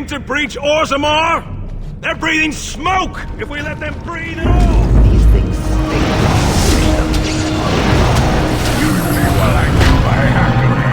going to breach Orzammar? They're breathing smoke if we let them breathe at all! These things stink. You see what I do by Hercules.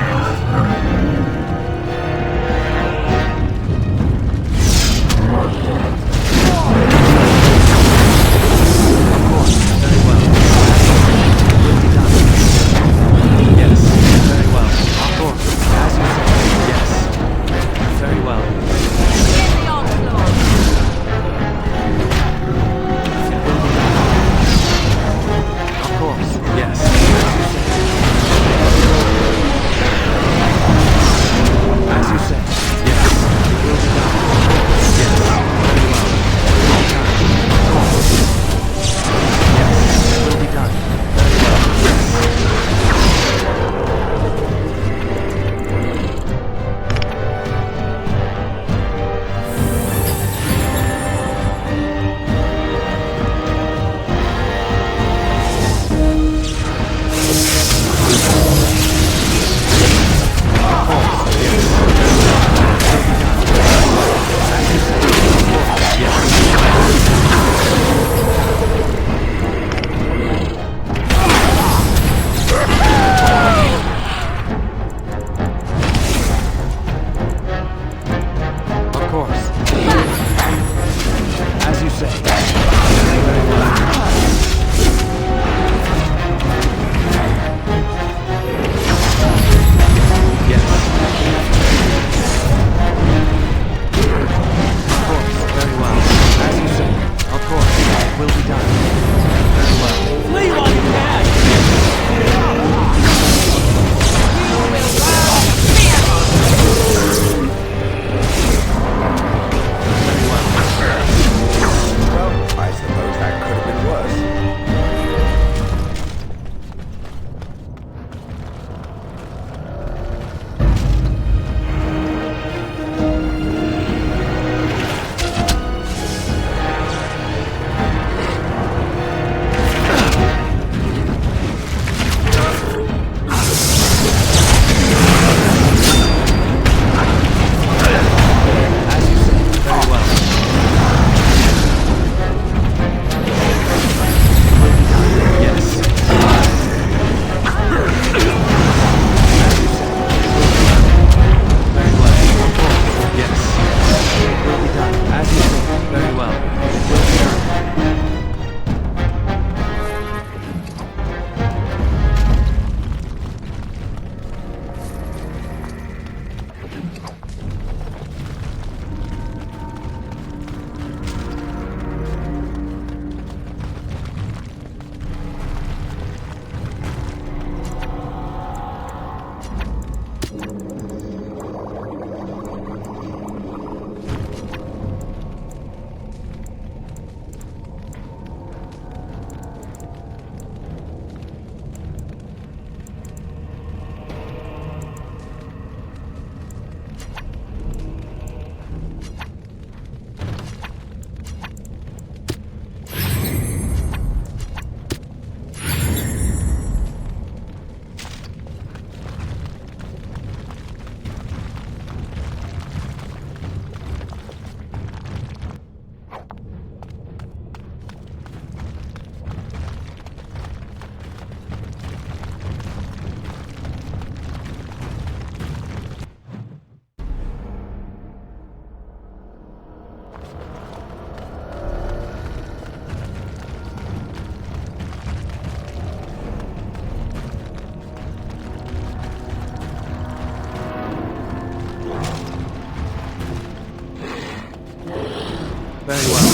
Very well.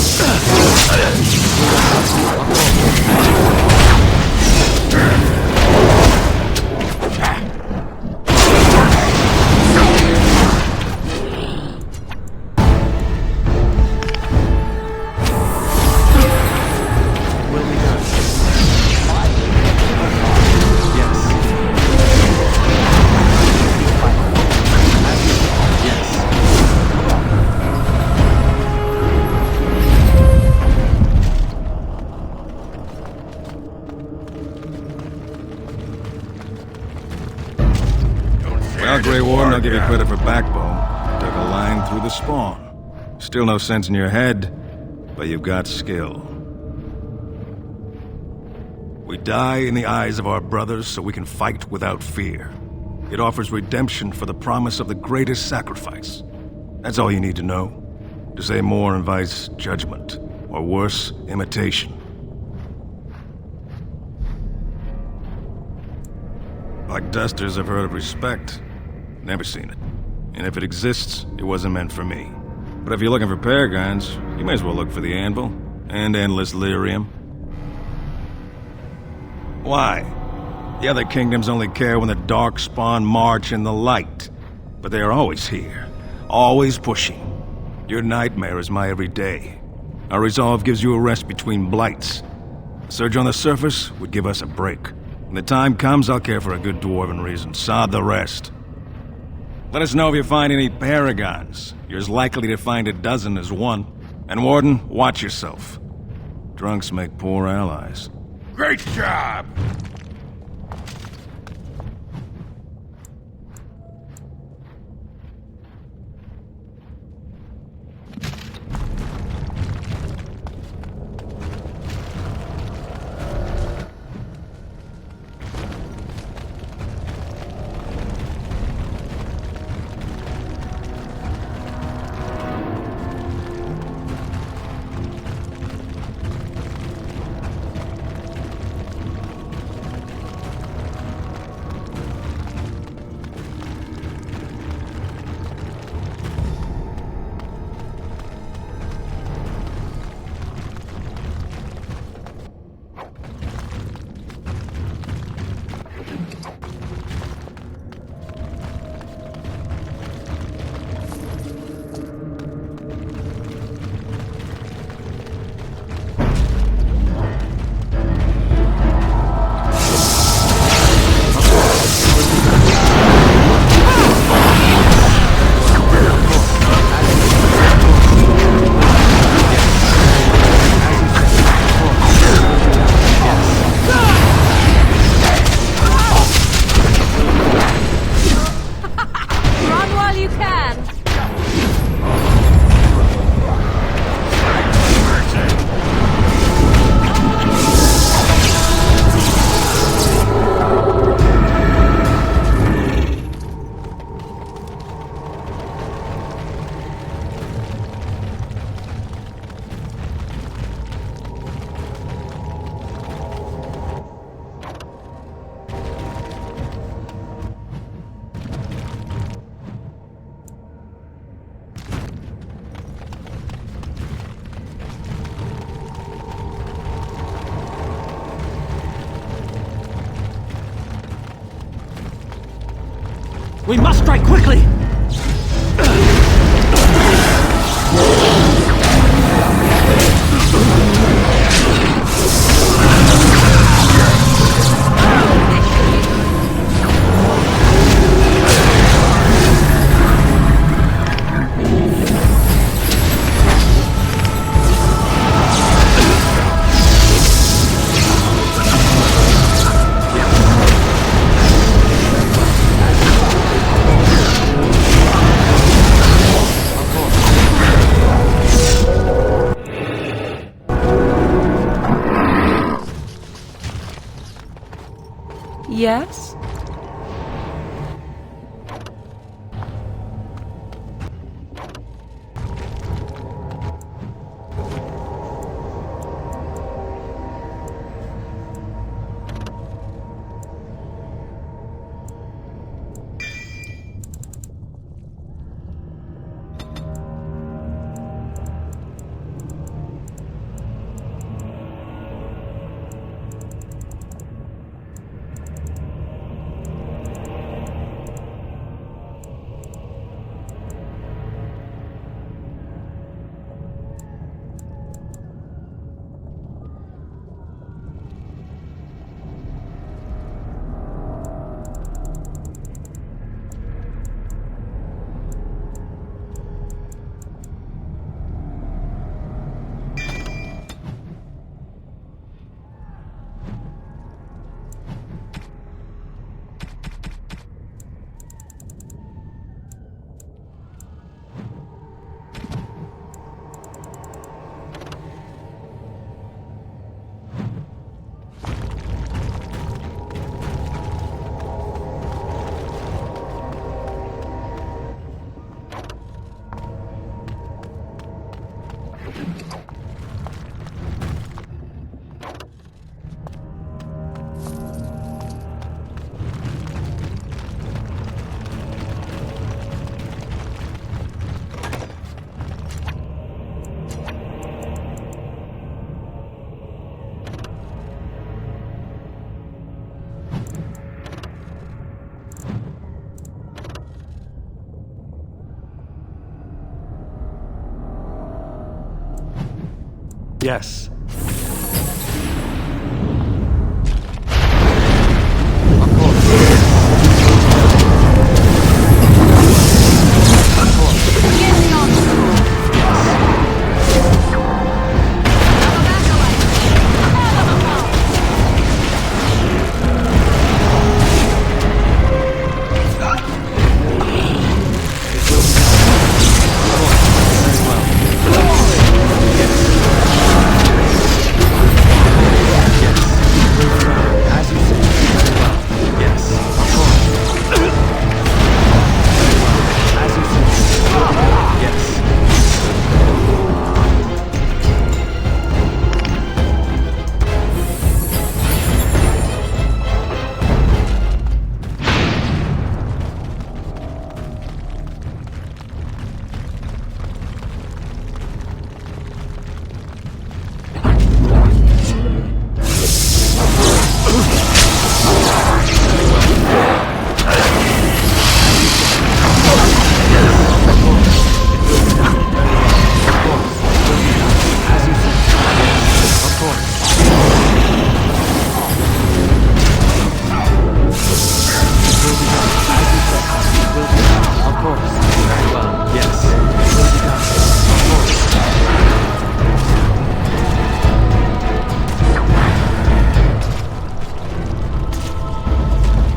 Well, Grey Warden, I'll give you credit for backbone. Took a line through the spawn. Still no sense in your head, but you've got skill. We die in the eyes of our brothers so we can fight without fear. It offers redemption for the promise of the greatest sacrifice. That's all you need to know. To say more invites judgment, or worse, imitation. Like dusters, I've heard of respect. Never seen it. And if it exists, it wasn't meant for me. But if you're looking for paragons, you may as well look for the Anvil, and endless lyrium. Why? The other kingdoms only care when the Darkspawn march in the light. But they are always here, always pushing. Your nightmare is my everyday. Our resolve gives you a rest between blights. A surge on the surface would give us a break. When the time comes, I'll care for a good dwarven reason. Sod the rest. Let us know if you find any paragons. You're as likely to find a dozen as one. And Warden, watch yourself. Drunks make poor allies. Great job! We must strike quickly! Yes? Yes.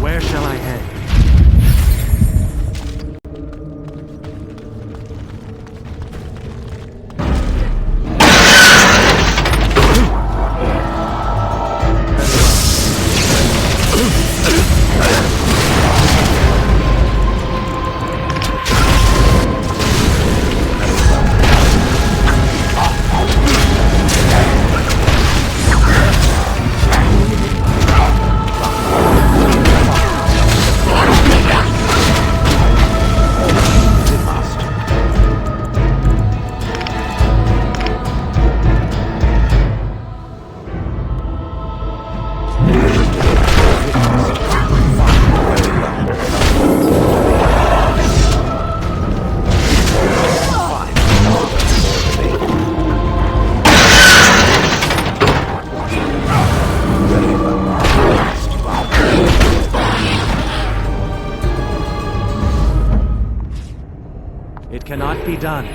Where shall I head? It cannot be done.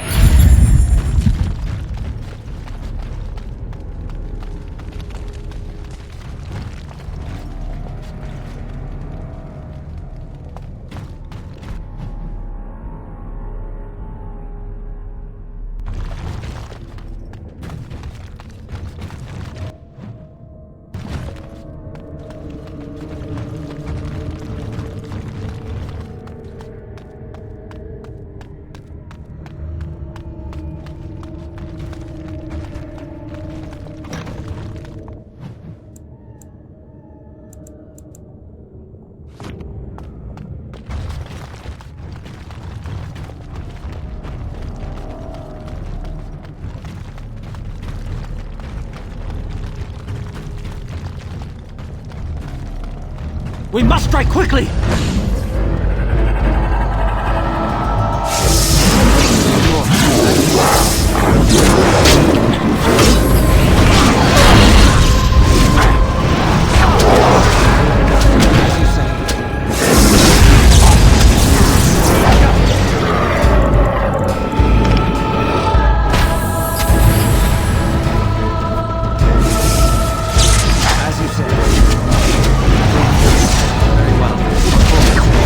We must strike quickly! As you say. Very well.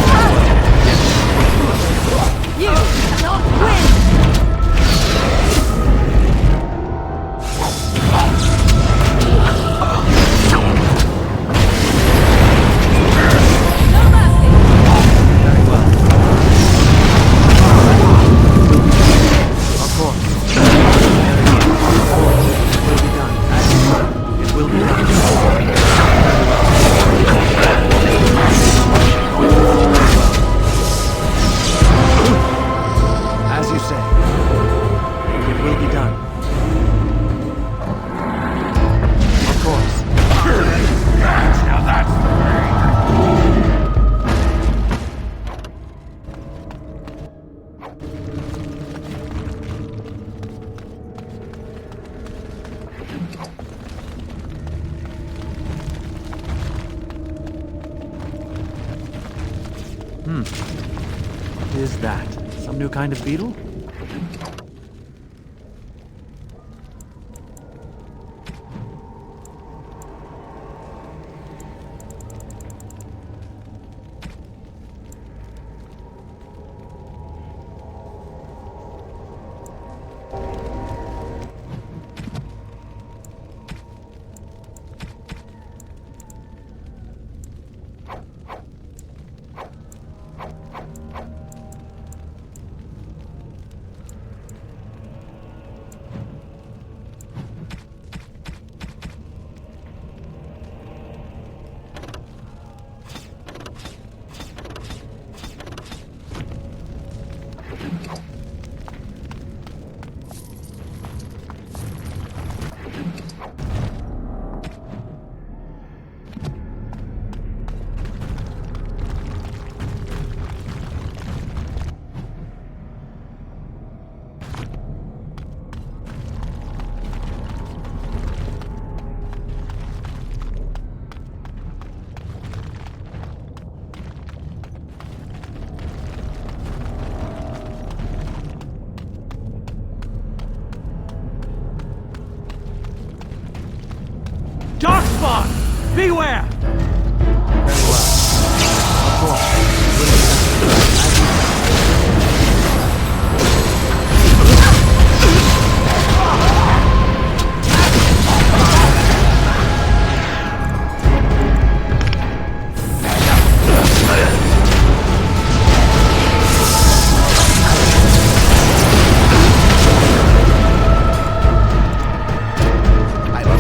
is that? Some new kind of beetle? Darkspawn! Beware! Very well. Of course. I love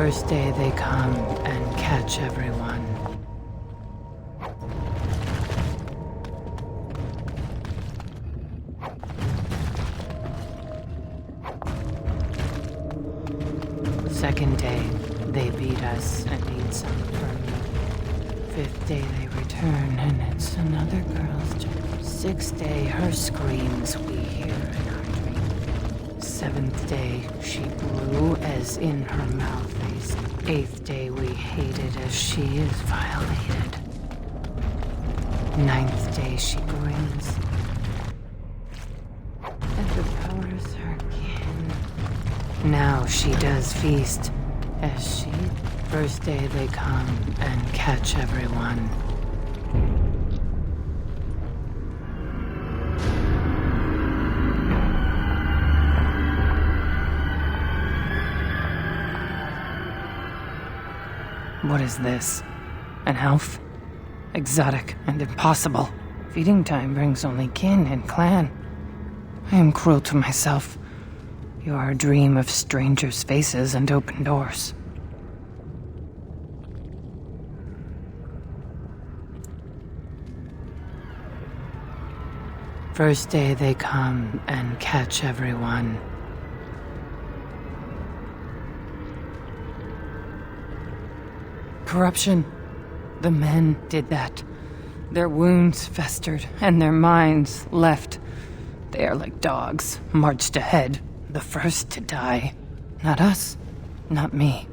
First day they come and catch everyone. Second day, they beat us and eat some from me. Fifth day they return and it's another girl's turn. Sixth day, her screams we hear in our dream. Seventh day, she grew as in her mouth. Eighth day, we hated as she is violated. Ninth day, she grins and devours her kin. Now she does feast as she. First day they come and catch everyone. What is this? An elf? Exotic and impossible. Feeding time brings only kin and clan. I am cruel to myself. You are a dream of strangers' faces and open doors. First day they come and catch everyone. Corruption. The men did that. Their wounds festered and their minds left. They are like dogs, marched ahead, the first to die. Not us, not me,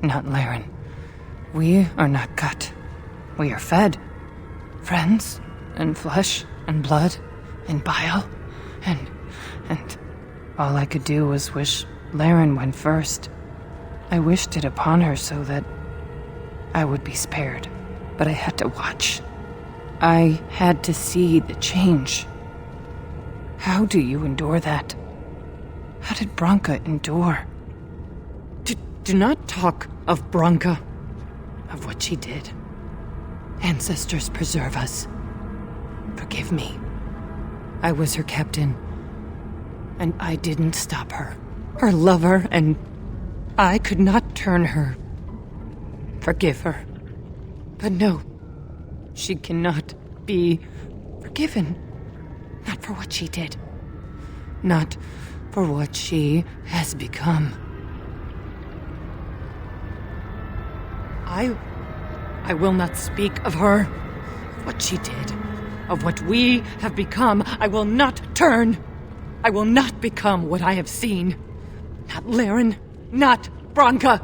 not Laren. We are not cut. We are fed. Friends, and flesh, and blood, and bile, and all I could do was wish Laren went first. I wished it upon her so that I would be spared, but I had to watch. I had to see the change. How do you endure that? How did Branka endure? Do not talk of Branka, of what she did. Ancestors preserve us. Forgive me. I was her captain, and I didn't stop her. Her lover, and I could not turn her. Forgive her. But no, she cannot be forgiven. Not for what she did. Not for what she has become. I will not speak of her, what she did, of what we have become. I will not turn. I will not become what I have seen. Not Laren, not Branka.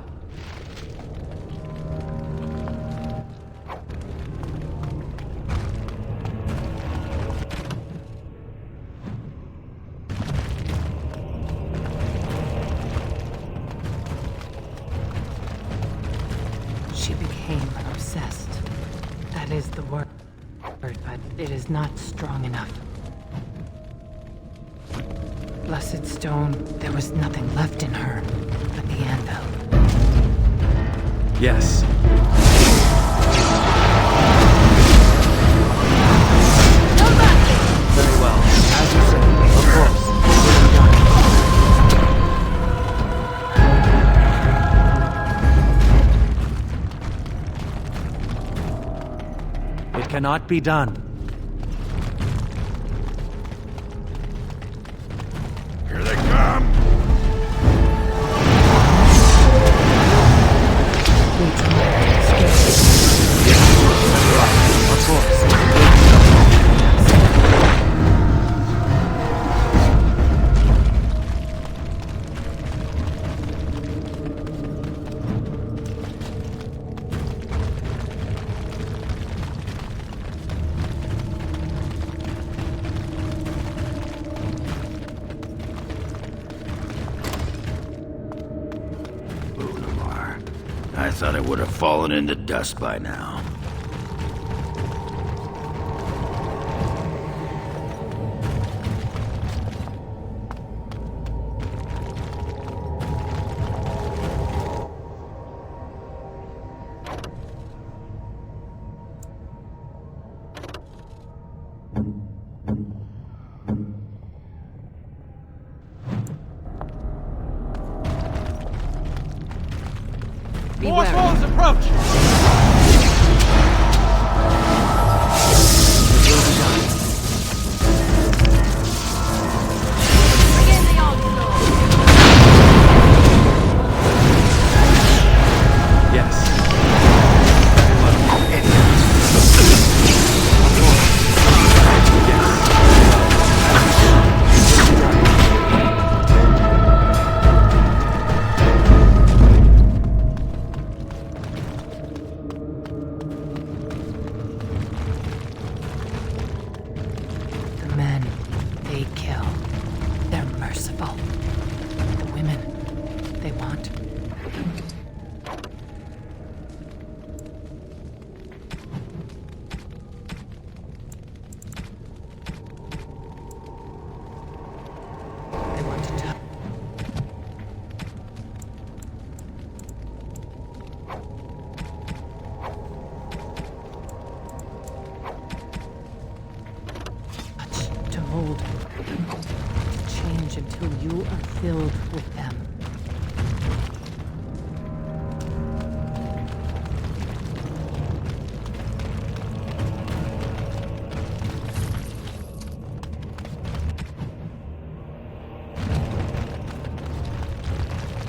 She became obsessed. That is the word, but it is not strong enough. Blessed stone, there was nothing left in her but the anvil. Yes. Very well. As you say, of course. It cannot be done. Here they come! Of course. I thought it would have fallen into dust by now. filled with them.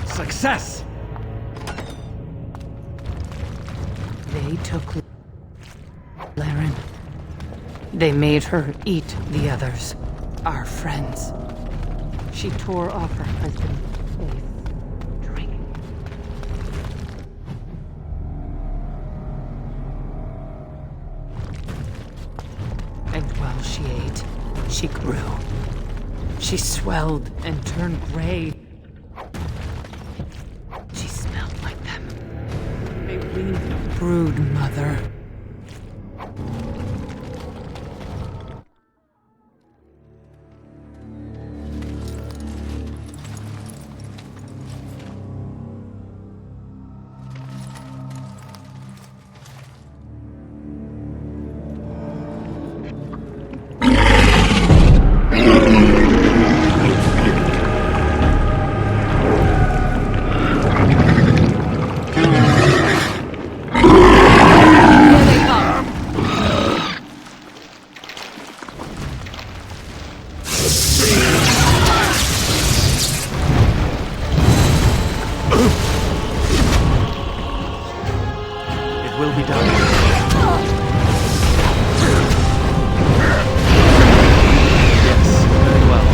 Success! They took Laren. They made her eat the others, our friends. She tore off her husband's face, drinking. And while she ate, she grew. She swelled and turned gray. She smelled like them. A winged brood mother. It will be done. Yes, very well.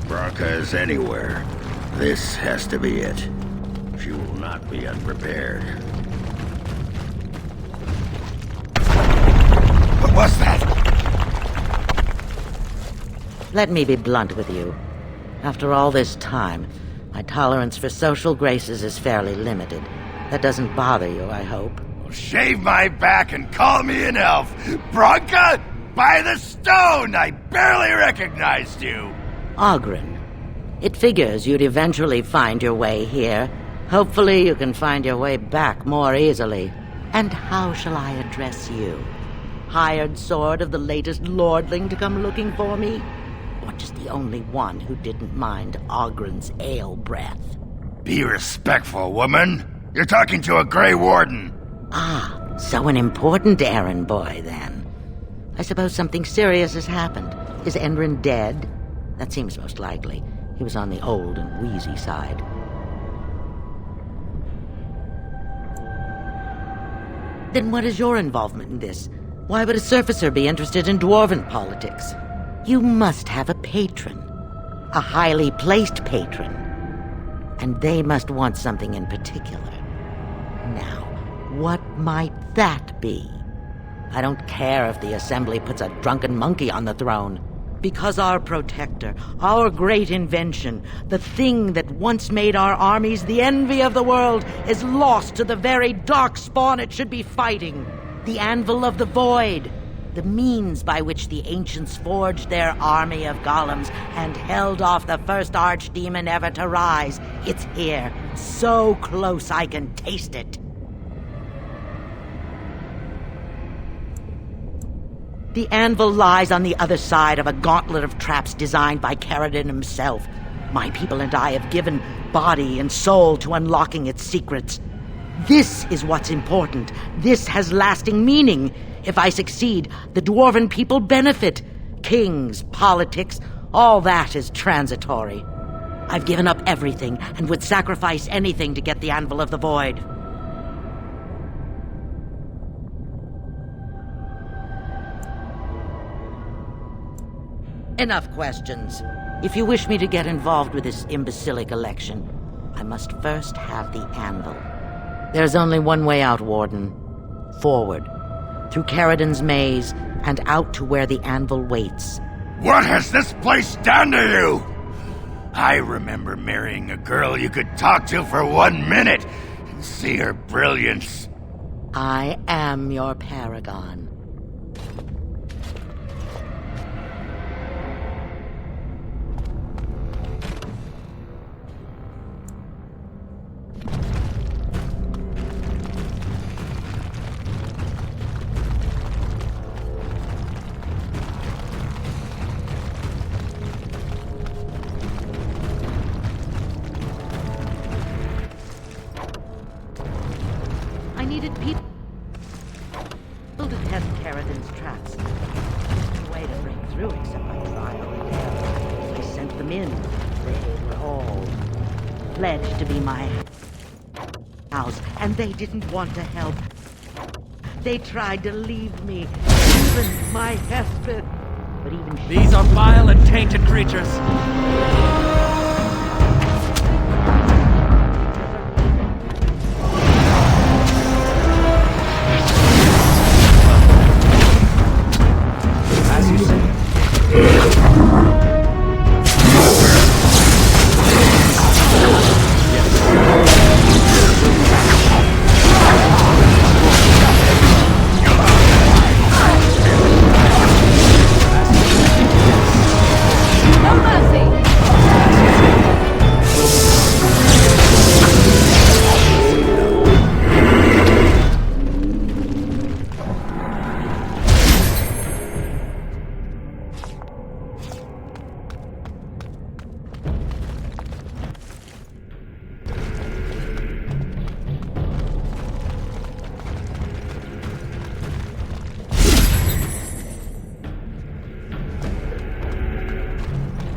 Branka is anywhere. This has to be it. She will not be unprepared. What was that? Let me be blunt with you. After all this time, my tolerance for social graces is fairly limited. That doesn't bother you, I hope. Shave my back and call me an elf. Branka, by the stone, I barely recognized you. Oghren. It figures you'd eventually find your way here. Hopefully you can find your way back more easily. And how shall I address you? Hired sword of the latest lordling to come looking for me? Or just the only one who didn't mind Oghren's ale breath? Be respectful, woman. You're talking to a Grey Warden. Ah, so an important errand boy, then. I suppose something serious has happened. Is Endrin dead? That seems most likely. He was on the old and wheezy side. Then what is your involvement in this? Why would a surfacer be interested in dwarven politics? You must have a patron. A highly placed patron. And they must want something in particular. Now, what might that be? I don't care if the Assembly puts a drunken monkey on the throne. Because our protector, our great invention, the thing that once made our armies the envy of the world, is lost to the very darkspawn it should be fighting. The Anvil of the Void. The means by which the ancients forged their army of golems and held off the first archdemon ever to rise. It's here, so close I can taste it. The anvil lies on the other side of a gauntlet of traps designed by Caridin himself. My people and I have given body and soul to unlocking its secrets. This is what's important. This has lasting meaning. If I succeed, the dwarven people benefit. Kings, politics, all that is transitory. I've given up everything and would sacrifice anything to get the Anvil of the Void. Enough questions. If you wish me to get involved with this imbecilic election, I must first have the anvil. There's only one way out, Warden. Forward. Through Caridin's maze, and out to where the anvil waits. What has this place done to you? I remember marrying a girl you could talk to for 1 minute and see her brilliance. I am your paragon. I needed people to test Caridin's traps. No way to break through except by trial and error. I sent them in. They were all pledged to be my house, and they didn't want to help. They tried to leave me, even my Hesped. But even These are vile and tainted creatures. As you say. No mercy!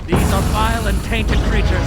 These are vile and tainted creatures.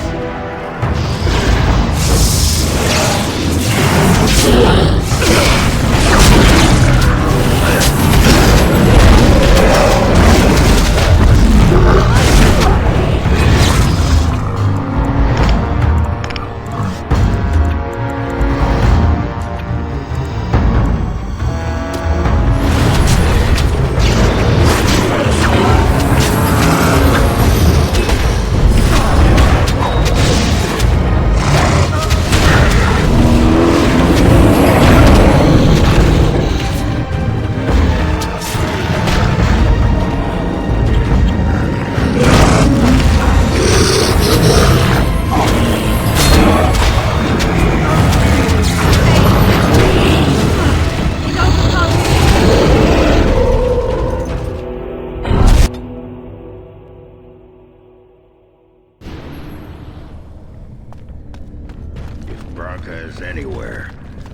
If Branka is anywhere,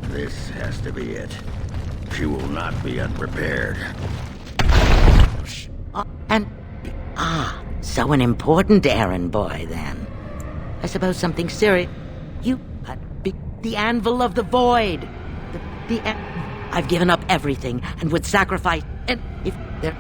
this has to be it. She will not be unprepared. and... Ah. So an important errand boy, then. I suppose something serious. The Anvil of the Void. I've given up everything and would sacrifice. And if there.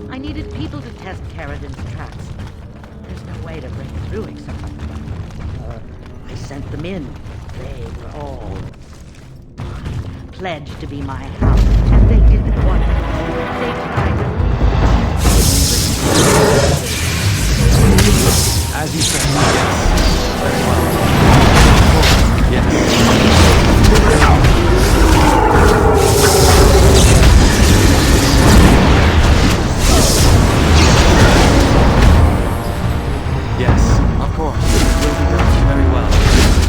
I needed people to test Carradine's tracks. There's no way to break through except I sent them in. They were all pledged to be my house, and they didn't want it. They tried to. As you said, yes. Very well. Yes. Yes, of course. Will be done. Very well.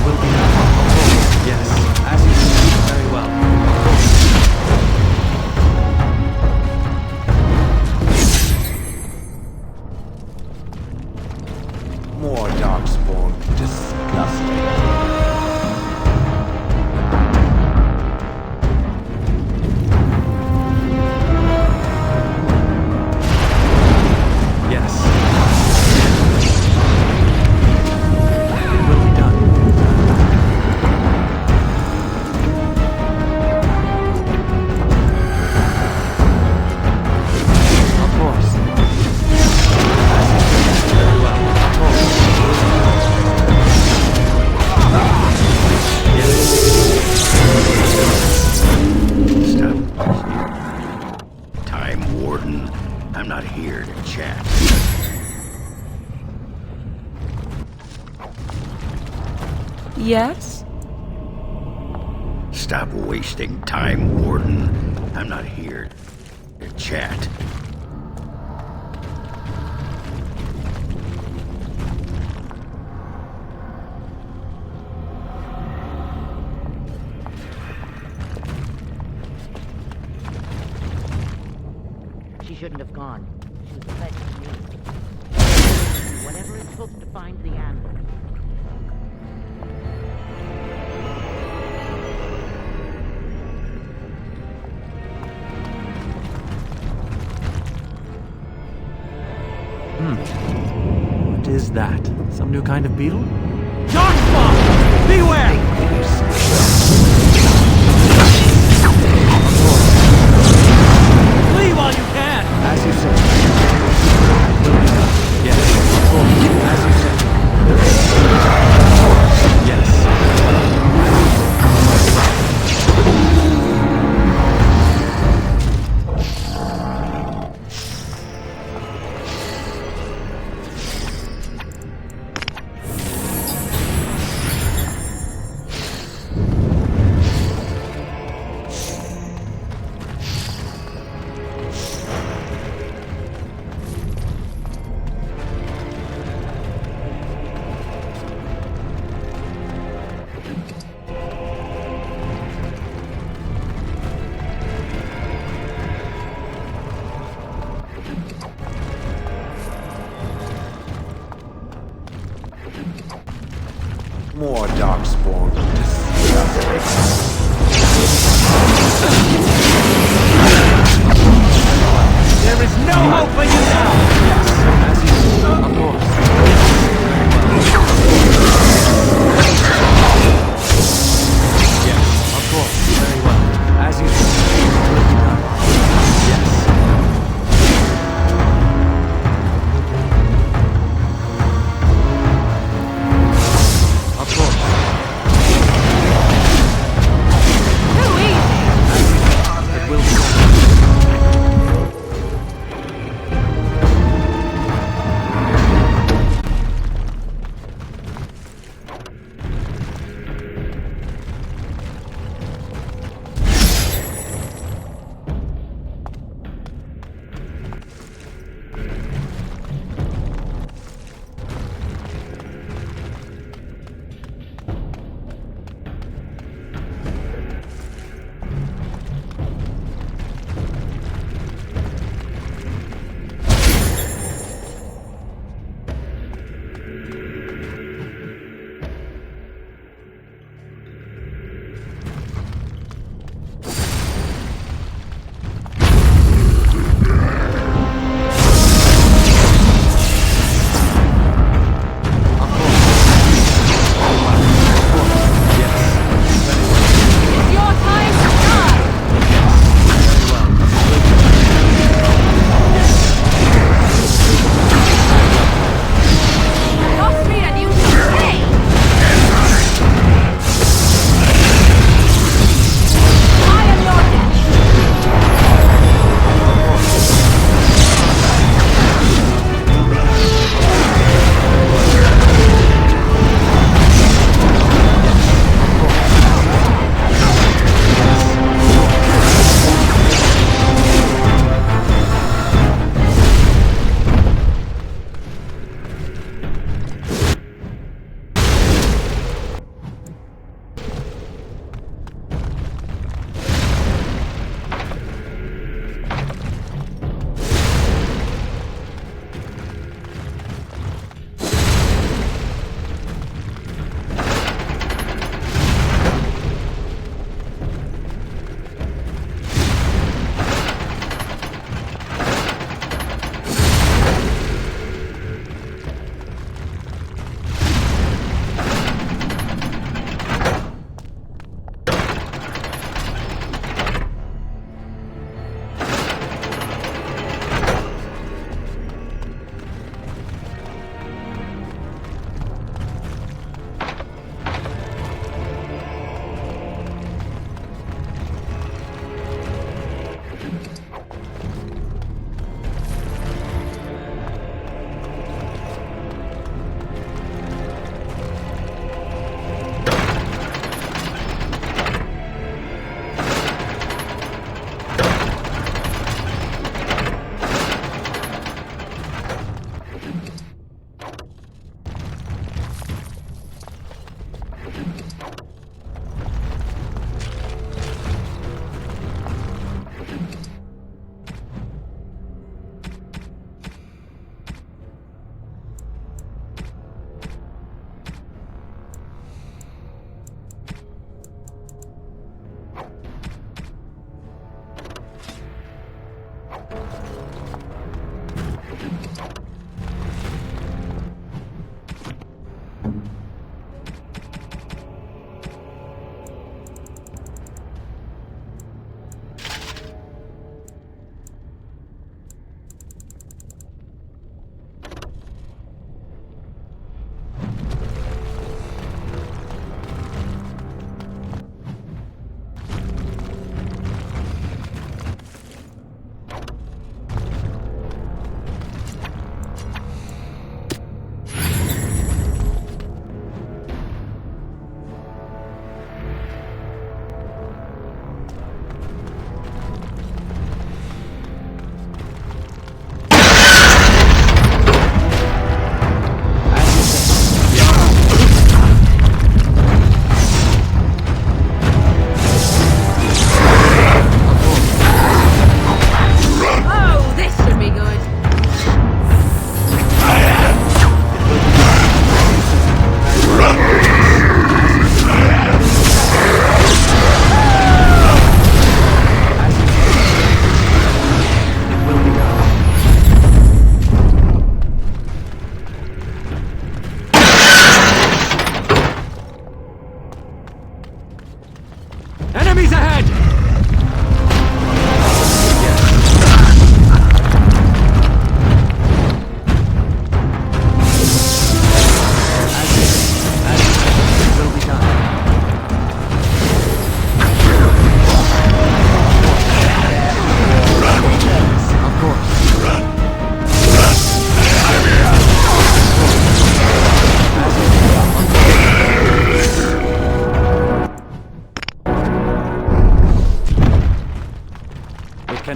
Will be done. Of course. Yes. As you said. Very well. More darkspawn. Disgusting. Yes. It will be done. Of course. As you said, very well. Of course. Yes. Stop. Time Warden. I'm not here to chat. Yes? Stop wasting time, Warden. I'm not here to chat. She shouldn't have gone. She was pledged to me. Whatever it took to find the Anvil. What is that? Some new kind of beetle? Darkspawn! Beware! Flee while you can! As you said. Yes. As you said. Yes. More darkspawn. There is no hope for you now! Yes. As you said. Of course. Yes, of course. Very well. As you said. It will be done. Yes. Of course. Too easy! It will be done.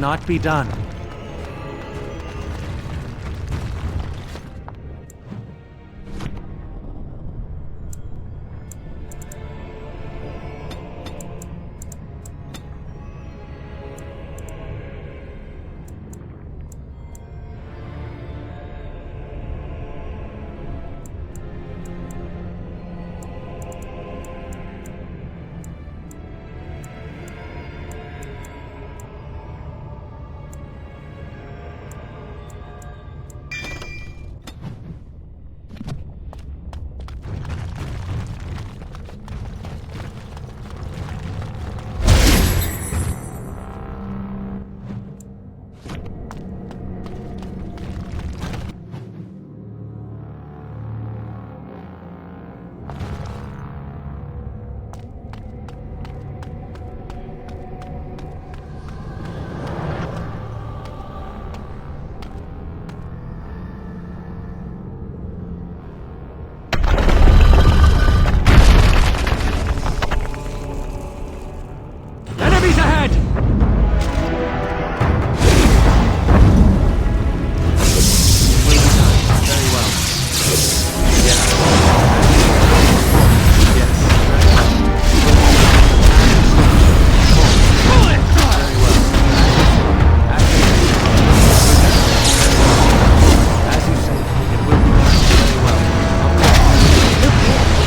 cannot be done. Enemies ahead! Very well. Yes. Yes. Pull it! Very well. As you say, it will be done. Very well. Of course.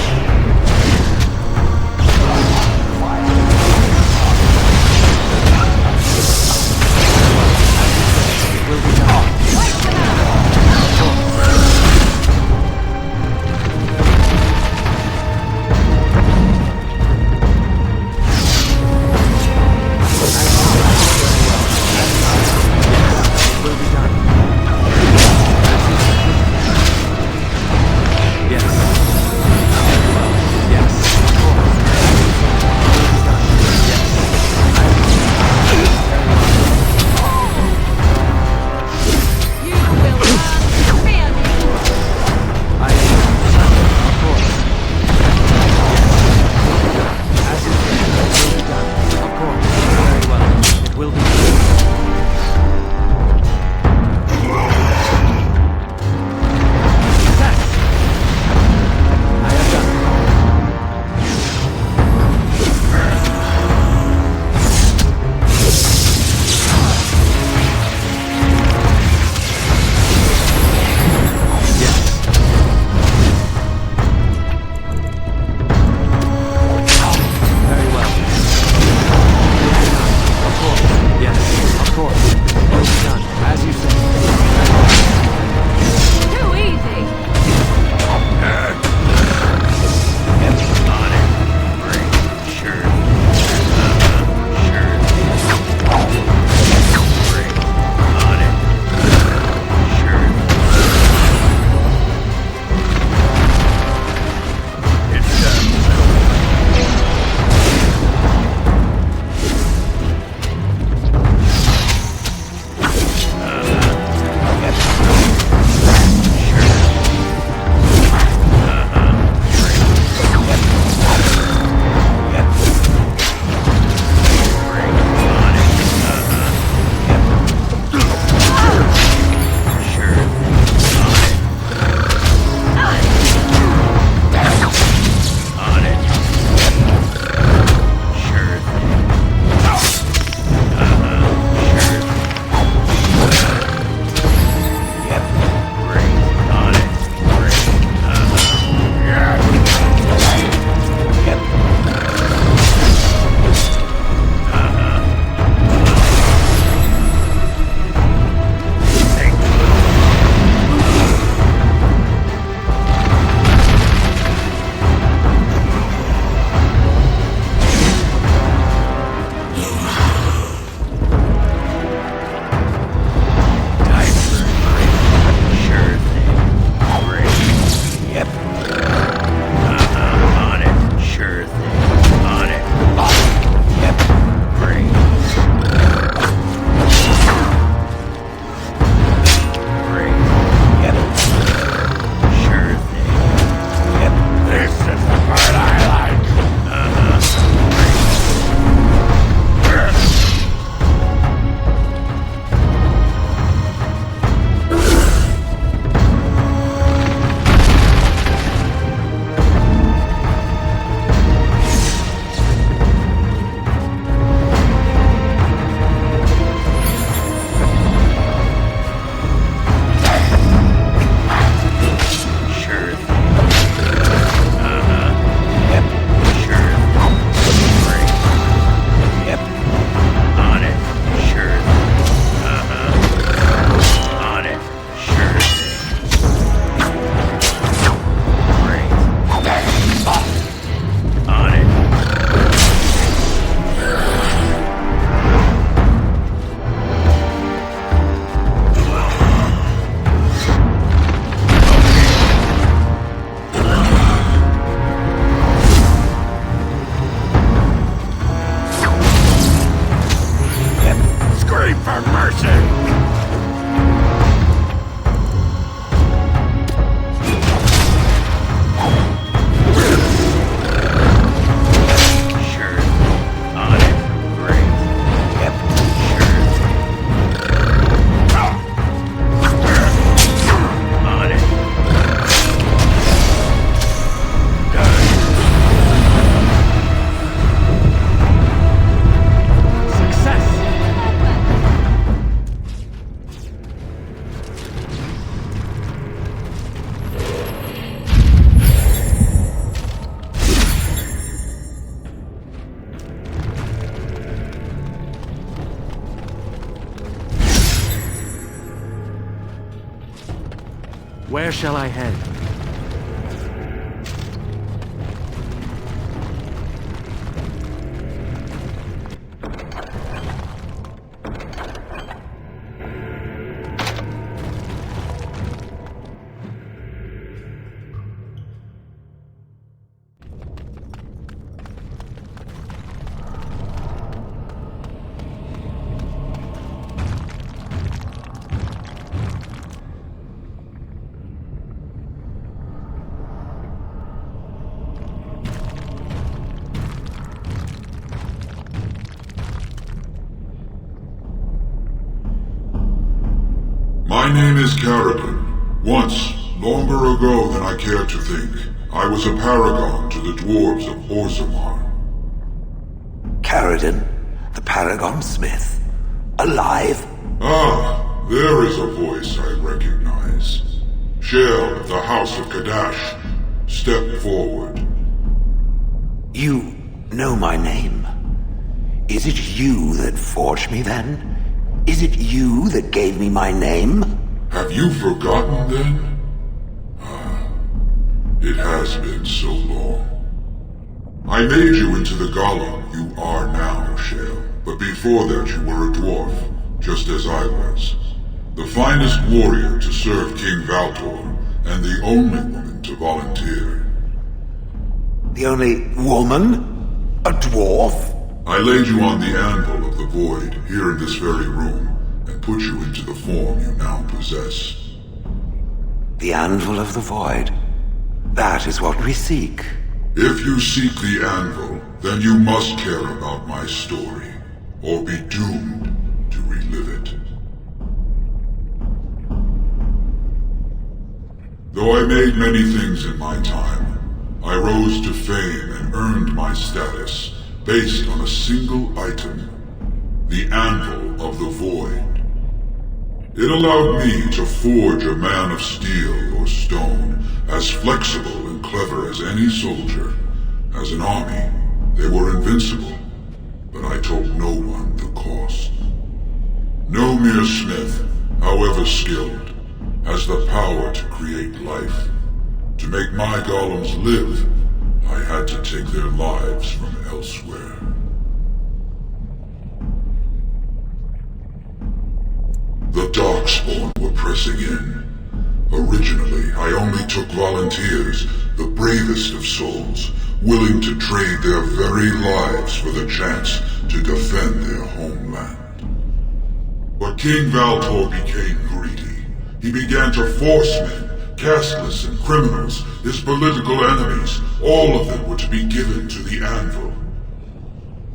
shall I head? My name is Caridin. Once, longer ago than I care to think, I was a paragon to the dwarves of Orzammar. Caridin, the Paragon Smith. Alive? Ah, there is a voice I recognize. Shale of the House of Kadash. Step forward. You know my name. Is it you that forged me then? Is it you that gave me my name? Have you forgotten then? Ah, it has been so long. I made you into the golem you are now, Shale. But before that you were a dwarf, just as I was. The finest warrior to serve King Valtor, and the only woman to volunteer. The only woman? A dwarf? I laid you on the anvil of the void, here in this very room, and put you into the form you now possess. The anvil of the void. That is what we seek. If you seek the anvil, then you must care about my story, or be doomed to relive it. Though I made many things in my time, I rose to fame and earned my status based on a single item, the Anvil of the Void. It allowed me to forge a man of steel or stone, as flexible and clever as any soldier. As an army, they were invincible, but I told no one the cost. No mere smith, however skilled, has the power to create life. To make my golems live, I had to take their lives from elsewhere. The Darkspawn were pressing in. Originally, I only took volunteers, the bravest of souls, willing to trade their very lives for the chance to defend their homeland. But King Valtor became greedy. He began to force men, casteless and criminals, his political enemies, all of them were to be given to the anvil.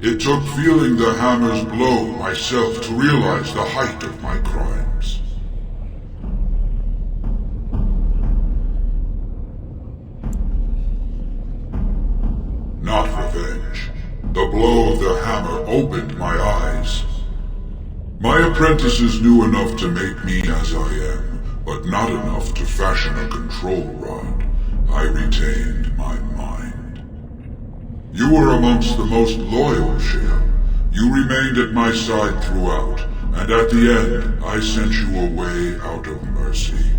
It took feeling the hammer's blow myself to realize the height of my crimes. Not revenge. The blow of the hammer opened my eyes. My apprentices knew enough to make me as I am, but not enough to fashion a control rod. I retained my mind. You were amongst the most loyal, Shale. You remained at my side throughout, and at the end, I sent you away out of mercy.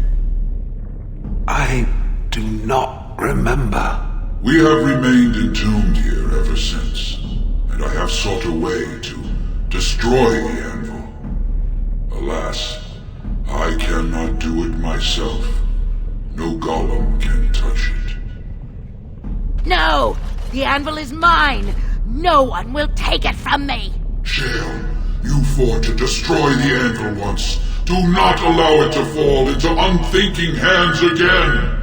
I do not remember. We have remained entombed here ever since, and I have sought a way to destroy the anvil. Alas, I cannot do it myself. No golem can touch it. No! The anvil is mine! No one will take it from me! Shale, you fought to destroy the anvil once. Do not allow it to fall into unthinking hands again!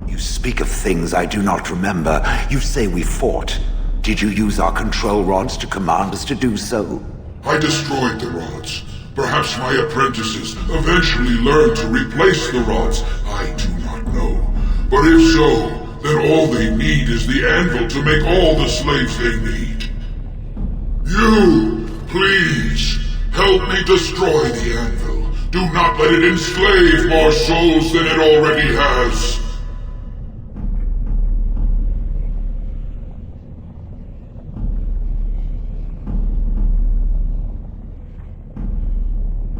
You speak of things I do not remember. You say we fought. Did you use our control rods to command us to do so? I destroyed the rods. Perhaps my apprentices eventually learned to replace the rods. I do not know. But if so, then all they need is the anvil to make all the slaves they need. You, please, help me destroy the anvil. Do not let it enslave more souls than it already has.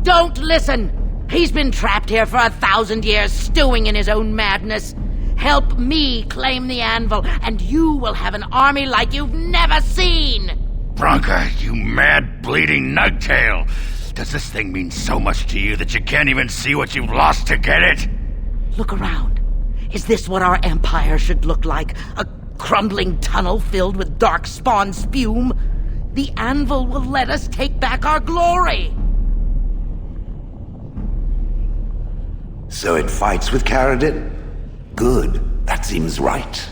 Don't listen! He's been trapped here for 1,000 years, stewing in his own madness. Help me claim the anvil, and you will have an army like you've never seen! Bronca, you mad, bleeding nugtail! Does this thing mean so much to you that you can't even see what you've lost to get it? Look around. Is this what our empire should look like? A crumbling tunnel filled with darkspawn spume? The anvil will let us take back our glory! So it fights with Caradin? Good. That seems right.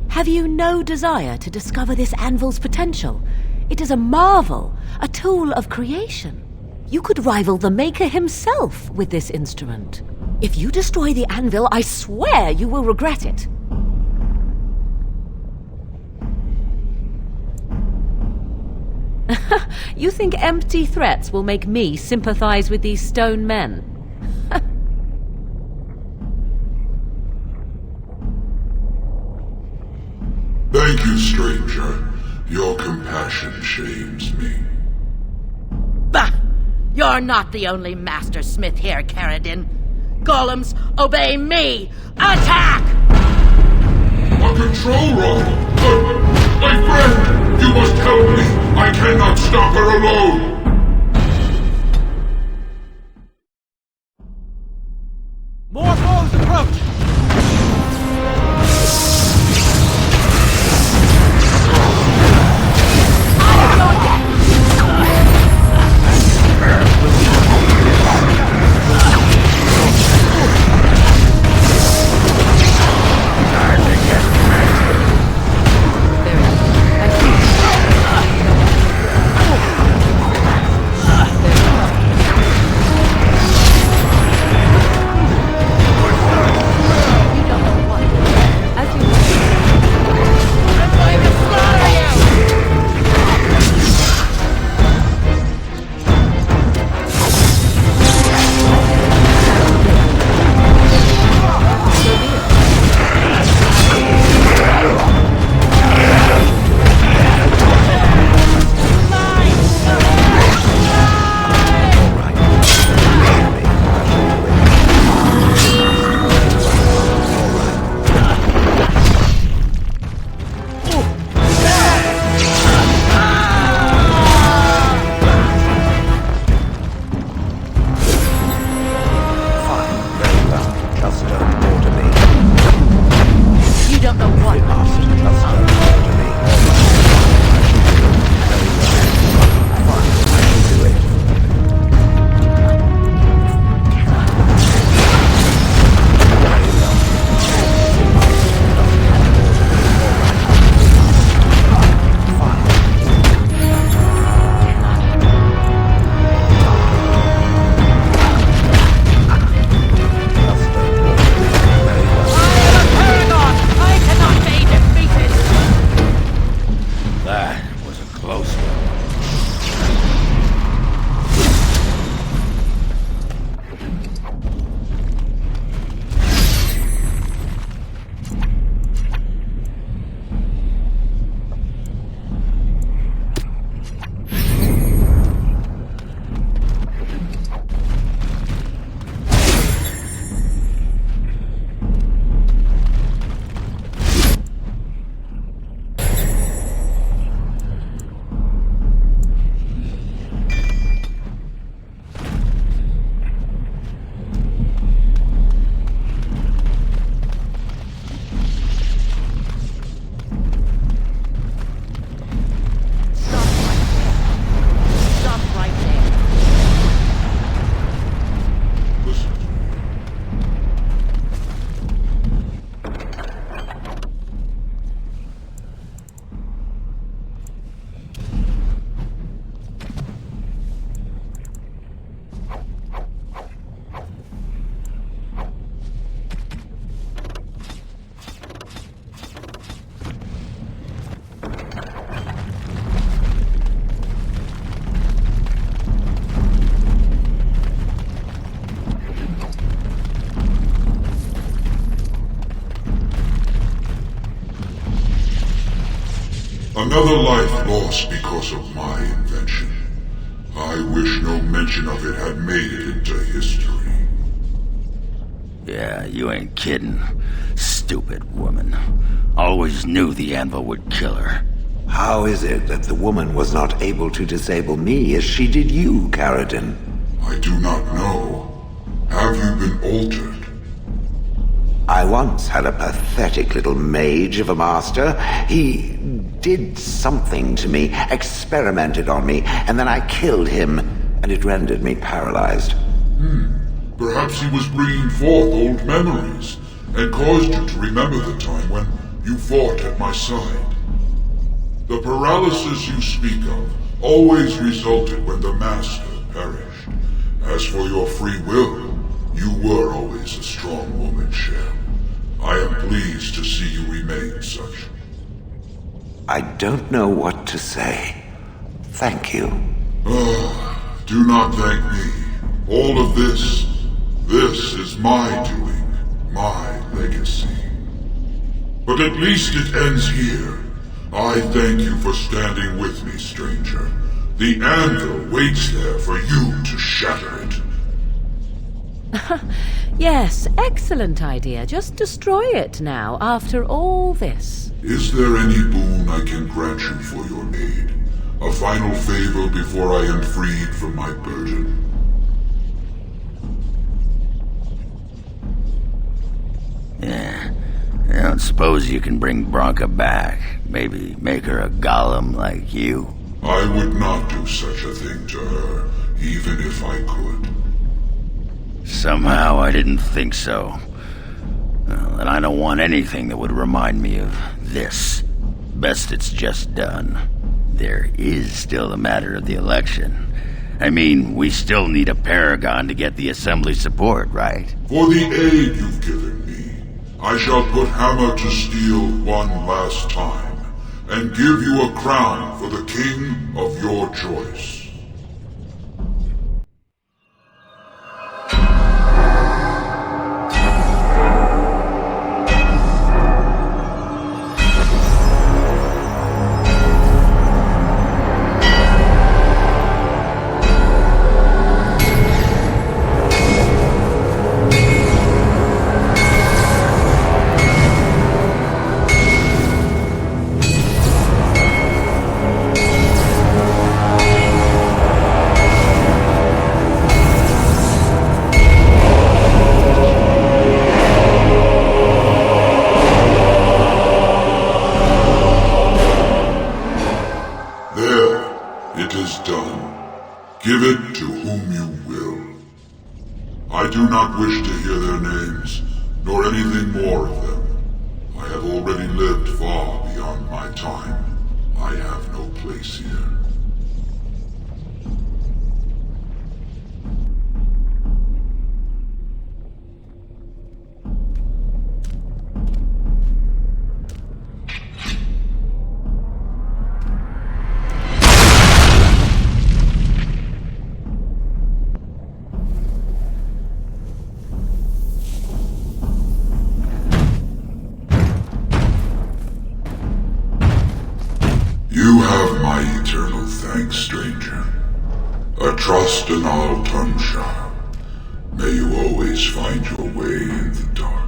Have you no desire to discover this anvil's potential? It is a marvel, a tool of creation. You could rival the Maker himself with this instrument. If you destroy the anvil, I swear you will regret it. You think empty threats will make me sympathize with these stone men? Thank you, stranger. Your compassion shames me. Bah! You're not the only master smith here, Caradin. Golems, obey me! Attack! A control room! My friend! You must help me! I cannot stop her alone! More foes approach! Another life lost because of my invention. I wish no mention of it had made it into history. Yeah, you ain't kidding. Stupid woman. Always knew the anvil would kill her. How is it that the woman was not able to disable me as she did you, Karadin? I do not know. Have you been altered? I once had a pathetic little mage of a master. He did something to me, experimented on me, and then I killed him, and it rendered me paralyzed. Perhaps he was bringing forth old memories, and caused you to remember the time when you fought at my side. The paralysis you speak of always resulted when the Master perished. As for your free will, you were always a strong woman, Shell. I am pleased to see you remain such. I don't know what to say. Thank you. Do not thank me. All of this is my doing, my legacy. But at least it ends here. I thank you for standing with me, stranger. The anvil waits there for you to shatter it. Yes, excellent idea. Just destroy it now, after all this. Is there any boon I can grant you for your aid? A final favor before I am freed from my burden? Yeah. I don't suppose you can bring Bronca back. Maybe make her a golem like you. I would not do such a thing to her, even if I could. Somehow I didn't think so. Well, and I don't want anything that would remind me of this. Best it's just done. There is still the matter of the election. I mean, we still need a paragon to get the Assembly support, right? For the aid you've given me, I shall put Hammer to Steel one last time, and give you a crown for the king of your choice. Give it to whom you will. I do not wish to hear their names, nor anything more of them. I have already lived far beyond my time. I have no place here. You have my eternal thanks, stranger. A trust in all Tumshar. May you always find your way in the dark.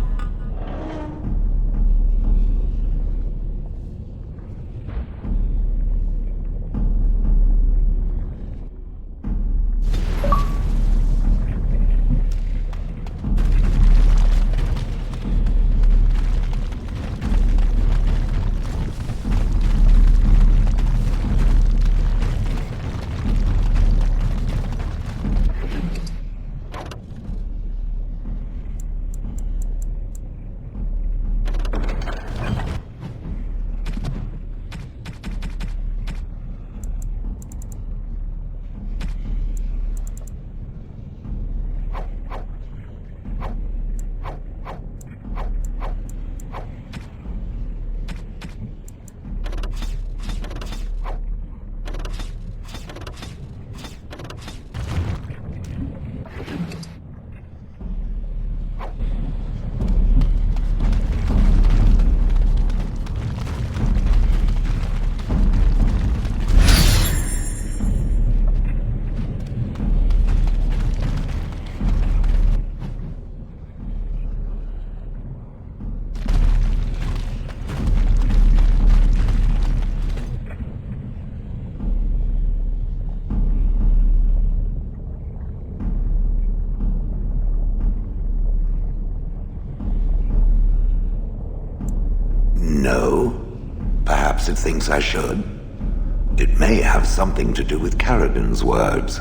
No. Perhaps it thinks I should. It may have something to do with Carradon's words.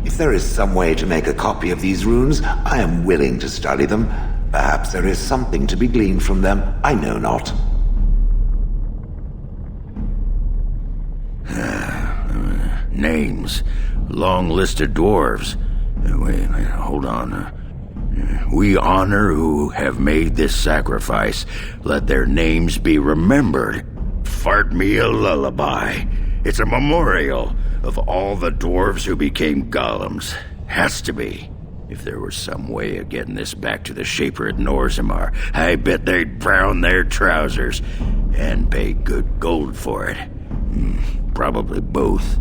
If there is some way to make a copy of these runes, I am willing to study them. Perhaps there is something to be gleaned from them. I know not. Names. Long list of dwarves. Wait, hold on. We honor who have made this sacrifice. Let their names be remembered. Fart me a lullaby. It's a memorial of all the dwarves who became golems. Has to be. If there was some way of getting this back to the Shaper at Norzimar, I bet they'd brown their trousers and pay good gold for it. Probably both.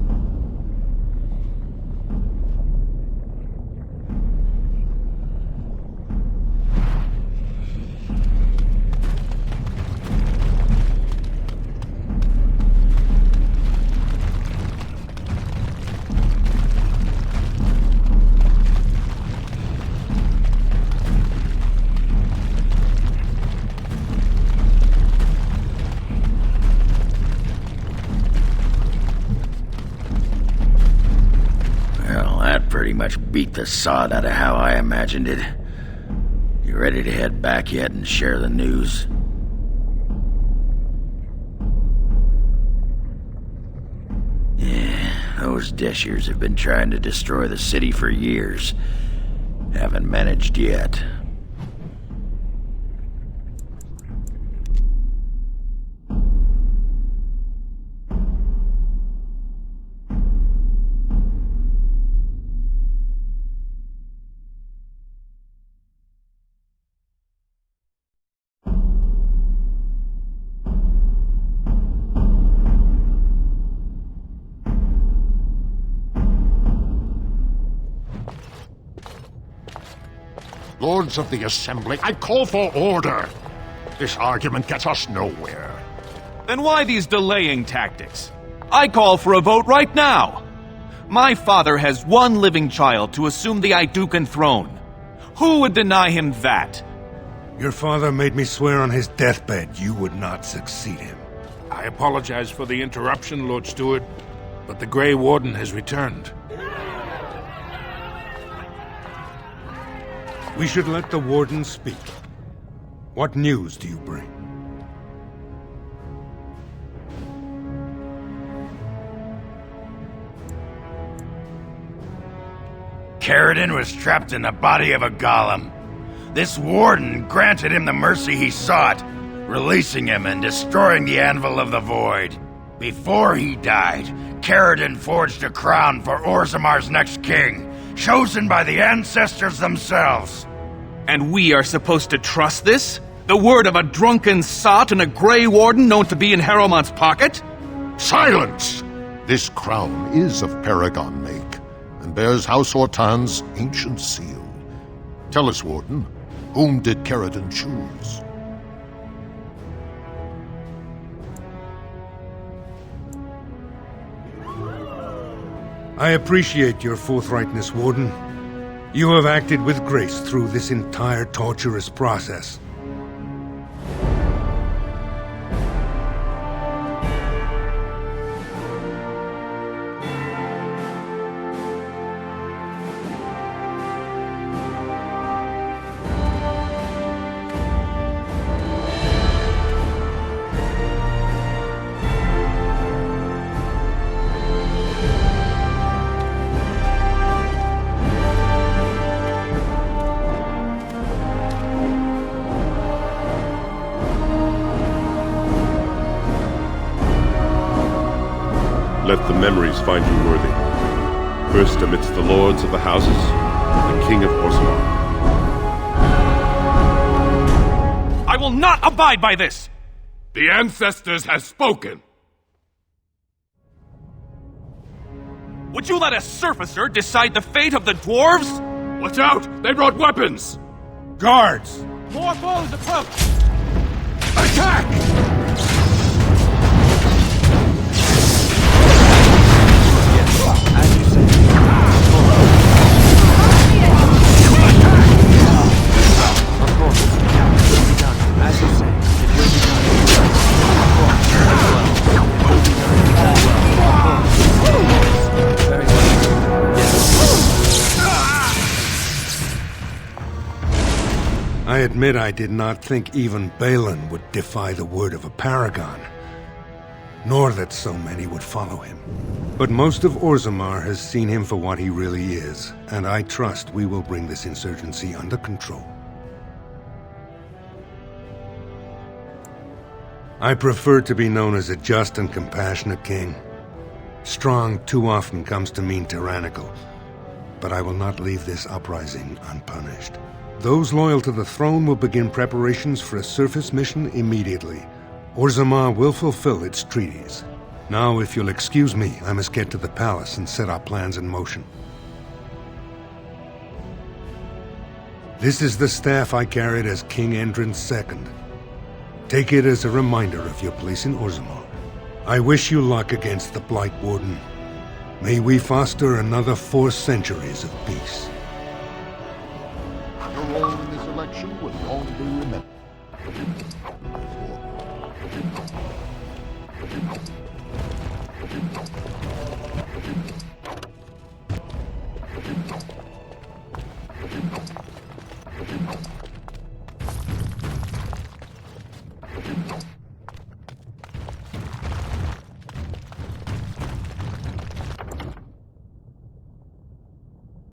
Pretty much beat the sod out of how I imagined it. You ready to head back yet and share the news? Yeah, those Deshirs have been trying to destroy the city for years. Haven't managed yet. Lords of the Assembly, I call for order. This argument gets us nowhere. Then why these delaying tactics? I call for a vote right now. My father has one living child to assume the Idukan throne. Who would deny him that? Your father made me swear on his deathbed you would not succeed him. I apologize for the interruption, Lord Steward, but the Grey Warden has returned. We should let the Warden speak. What news do you bring? Carradon was trapped in the body of a golem. This Warden granted him the mercy he sought, releasing him and destroying the Anvil of the Void. Before he died, Carradon forged a crown for Orzamar's next king, chosen by the ancestors themselves. And we are supposed to trust this? The word of a drunken sot and a Grey Warden known to be in Harrowmont's pocket? Silence! This crown is of Paragon make, and bears House Hortan's ancient seal. Tell us, Warden, whom did Carradon choose? I appreciate your forthrightness, Warden. You have acted with grace through this entire torturous process. Let the memories find you worthy. First amidst the lords of the houses, the King of Orzammar. I will not abide by this! The ancestors have spoken! Would you let a surfacer decide the fate of the dwarves? Watch out! They brought weapons! Guards! More foes approach! Attack! As you say. Of course. It will be done. As you say. It will be done. admit I did not think even Balin would defy the word of a paragon, nor that so many would follow him. But most of Orzammar has seen him for what he really is, and I trust we will bring this insurgency under control. I prefer to be known as a just and compassionate king. Strong too often comes to mean tyrannical, but I will not leave this uprising unpunished. Those loyal to the throne will begin preparations for a surface mission immediately. Orzammar will fulfill its treaties. Now, if you'll excuse me, I must get to the palace and set our plans in motion. This is the staff I carried as King Endrin II. Take it as a reminder of your place in Orzammar. I wish you luck against the Blight Warden. May we foster another 4 centuries of peace. Your role in this election will long be remembered.